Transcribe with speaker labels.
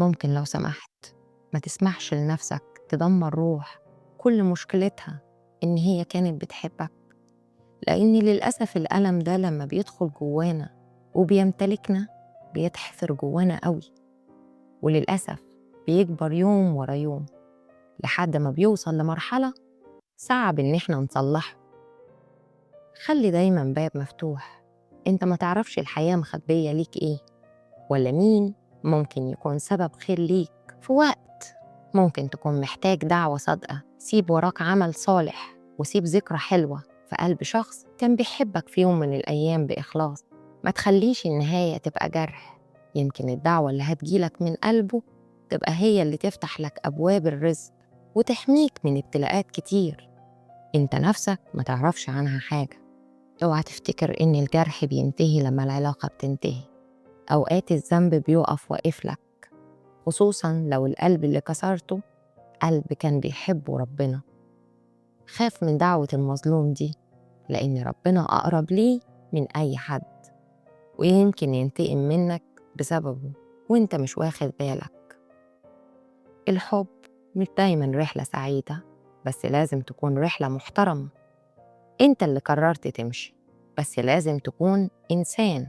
Speaker 1: ممكن لو سمحت ما تسمحش لنفسك تدمر روح كل مشكلتها إن هي كانت بتحبك، لأن للأسف الألم ده لما بيدخل جوانا وبيمتلكنا بيتحفر جوانا قوي، وللأسف بيكبر يوم ورا يوم لحد ما بيوصل لمرحلة صعب إن إحنا نصلحه. خلي دايما باب مفتوح، إنت ما تعرفش الحياة مخبية ليك إيه، ولا مين ممكن يكون سبب خير ليك في وقت ممكن تكون محتاج دعوة صادقة. سيب وراك عمل صالح وسيب ذكرى حلوة في قلب شخص كان بيحبك في يوم من الأيام بإخلاص. ما تخليش النهاية تبقى جرح، يمكن الدعوة اللي هتجيلك من قلبه تبقى هي اللي تفتح لك أبواب الرزق وتحميك من ابتلاءات كتير انت نفسك ما تعرفش عنها حاجة. اوعى تفتكر إن الجرح بينتهي لما العلاقة بتنتهي، أوقات الذنب بيقف واقف لك، خصوصا لو القلب اللي كسرته قلب كان بيحبه ربنا. خاف من دعوة المظلوم دي، لأن ربنا أقرب ليه من أي حد، ويمكن ينتقم منك بسببه وانت مش واخد بالك. الحب مش دايما رحلة سعيدة، بس لازم تكون رحلة محترمة. انت اللي قررت تمشي، بس لازم تكون إنسان